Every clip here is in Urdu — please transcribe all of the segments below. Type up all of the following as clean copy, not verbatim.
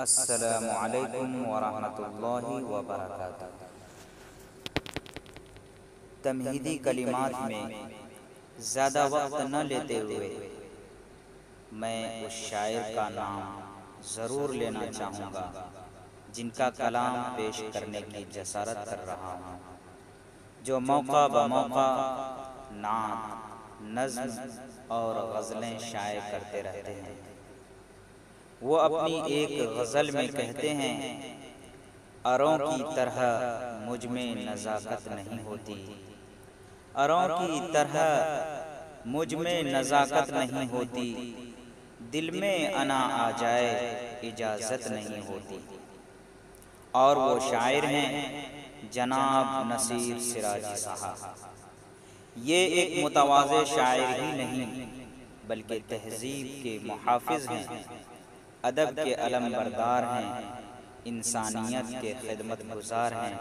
السلام علیکم ورحمۃ اللہ وبرکاتہ۔ تمہیدی کلمات میں زیادہ وقت نہ لیتے ہوئے میں اس شاعر کا نام ضرور لینا چاہوں گا جن کا کلام پیش کرنے کی جسارت کر رہا ہوں، جو موقع بموقع نعت، نظم اور غزلیں شائع کرتے رہتے ہیں۔ وہ اپنی ایک غزل میں کہتے ہیں، اروں کی طرح مجھ میں نزاکت نہیں ہوتی، اروں کی طرح مجھ میں نزاکت نہیں ہوتی، دل میں انا آ جائے اجازت نہیں ہوتی۔ اور وہ شاعر ہیں جناب نصیر سراجی صاحب۔ یہ ایک متواضع شاعر ہی نہیں بلکہ تہذیب کے محافظ ہیں، ادب کے علم بردار ہیں، انسانیت کے خدمت گزار ہیں۔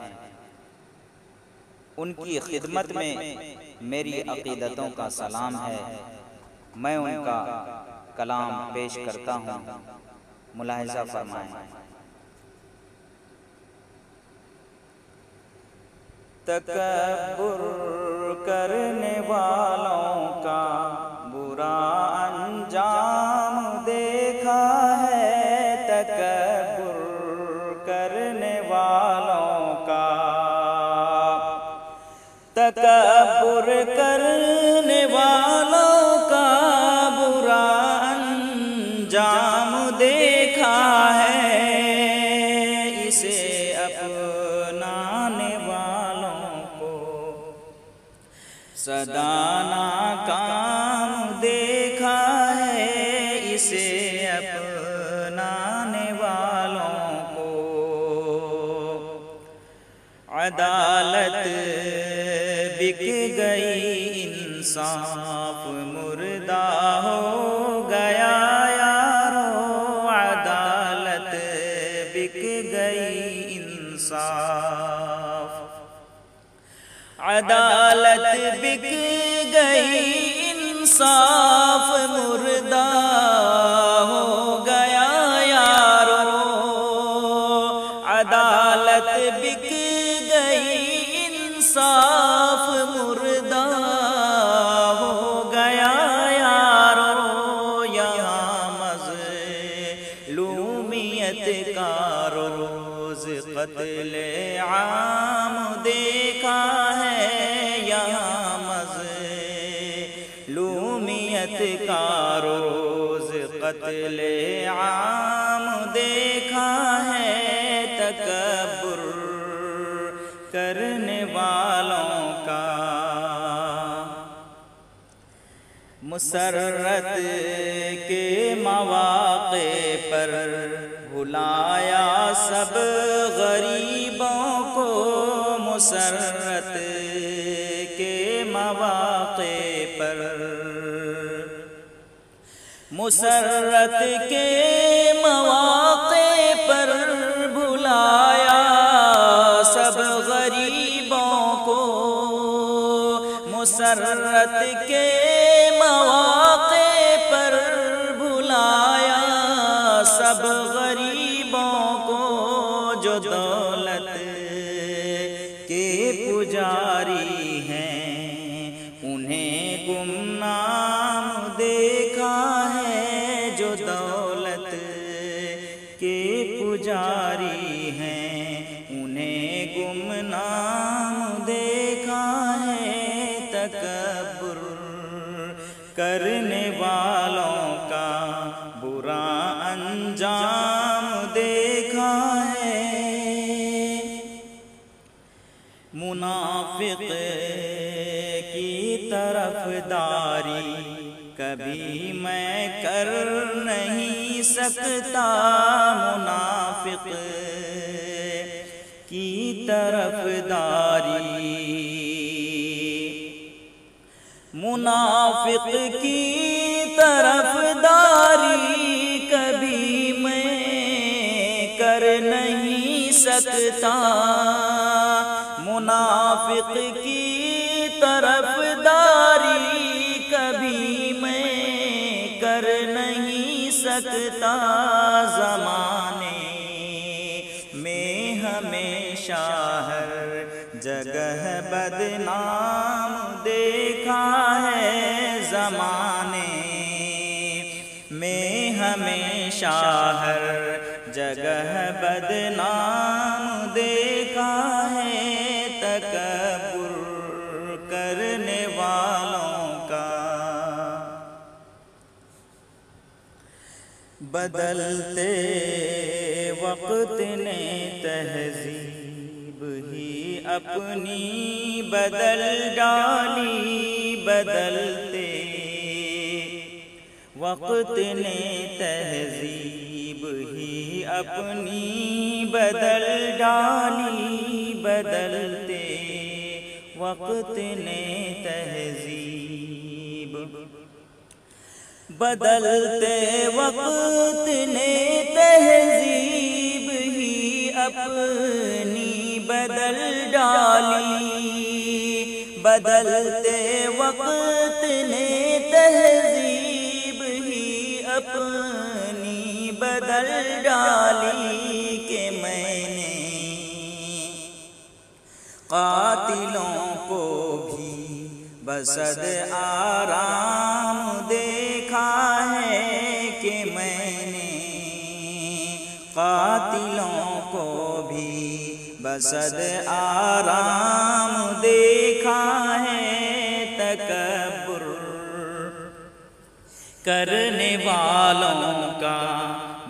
ان کی خدمت میں میری عقیدتوں کا سلام ہے، میں ان کا کلام پیش کرتا ہوں، ملاحظہ فرمائیں۔ تکبر کرنے والوں کا برا انجام دیکھا ہے، تکبر کرنے والوں کا، تکبر کرنے والوں کا برا انجام دیکھا ہے، اسے اپنانے والوں کو سدا ناکام دیکھا ہے، اسے اپنانے والوں کو عدالت بک گئی، انصاف مردہ ہو گیا یارو، عدالت بک گئی، انصاف عدالت بک گئی، انصاف مردہ ہو گیا یارو، عدالت بک گئی، انصاف مردہ ہو گیا یارو، یہاں مظلومیت کا روز قتل عام دیکھا ہے، یہاں مظلومیت کا روز قتل عام دیکھا ہے، تکبر کرنے والوں کا مسرت کے مواقع پر بھلایا سب غریبوں کو، مسرت کے مواقع پر، مسرت کے مواقع پر بھلایا سب غریبوں کو، مسرت کے مواقع پر بھلایا سب غریبوں کو، جو دولت کے پجاری ہیں انہیں گمنام دیکھا ہے، جو دولت کے پجاری ہیں انہیں گمنام دیکھا ہے، تکبر کرنے والوں کا برا انجام دیکھا ہے۔ منافق کی طرفداری کبھی میں کر نہیں سکتا، منافق کی طرفداری، منافق کی طرفداری کبھی میں کر نہیں سکتا، منافق کی طرفداری کبھی میں کر نہیں سکتا، زمانے ہمیشہ ہر جگہ بدنام دیکھا ہے تکبر کرنے والوں کا۔ بدلتے وقت نے تہذیب ہی اپنی بدل ڈالی، بدلتے وقت نے تہذیب ہی اپنی بدل ڈالی، بدلتے وقت نے تہذیب، بدلتے وقت نے تہذیب ہی اپنی بدل ڈالی، بدلتے وقت نے تہذیب ہی اپنی بدل ڈالی کہ میں نے قاتلوں کو بھی بصد آرام دیکھا ہے کہ میں نے قاتلوں کو بھی بصد آرام دیکھا ہے تکبر کرنے والوں کا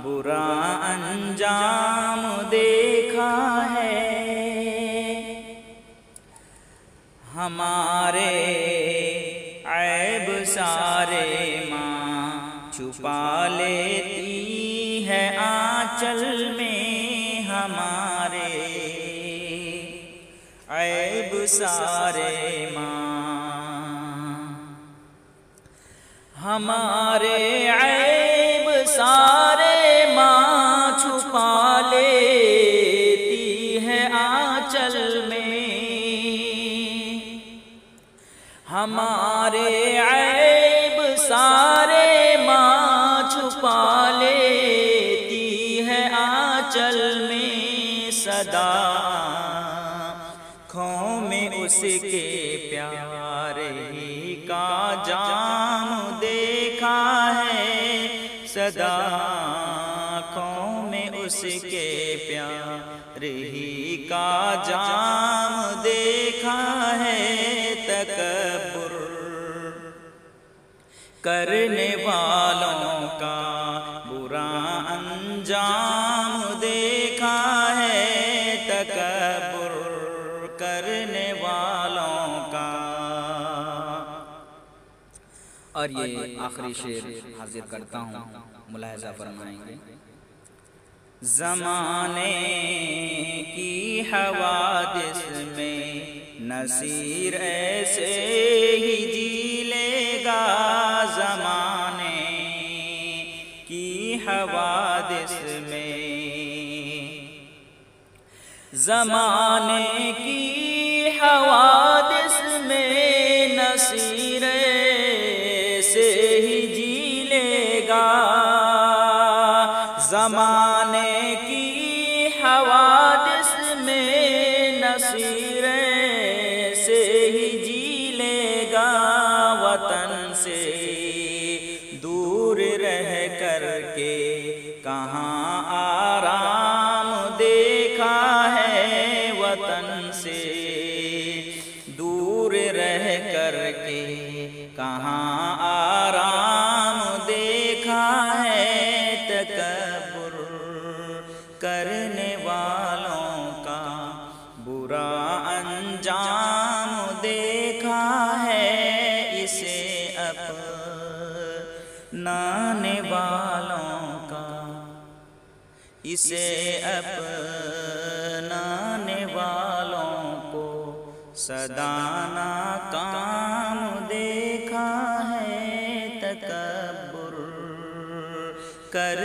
برا انجام دیکھا ہے۔ ہمارے عیب سارے ماں چھپا لیتی ہے آنچل میں، ہمارے عیب سارے ماں، ہمارے عیب سارے ماں چھپا لیتی ہے آنچل میں، ہمارے عیب سارے ماں چھپا لیتی ہے آنچل میں، صدا آنکھوں میں اس کے پیار ہی کا جام دیکھا ہے، صدا آنکھوں میں اس کے پیار ہی کا جام دیکھا ہے تکبر کرنے والوں کا برا انجام دیکھا ہے تکبر کرنے والوں کا۔ اور یہ آخری شعر حاضر کرتا ہوں، ملاحظہ فرمائیں گے۔ زمانے کی حوادث میں نصیر ایسے ہی جی لے گا، زمانے کی حوادث میں، زمانے کی حوادث میں نصیر ایسے ہی جی لے گا، زمانے کی حوادث میں نصیر سے ہی جی لے گا، وطن سے دور رہ کر کے کہاں آرام دیکھا ہے، وطن سے دور رہ کر کے کہاں آرام دیکھا ہے تکبر کرنے والوں کا برا انجام دیکھا ہے، اسے اپنانے والوں کا، اسے اپنانے والوں کو سدا ناکام دیکھا ہے تکبر کر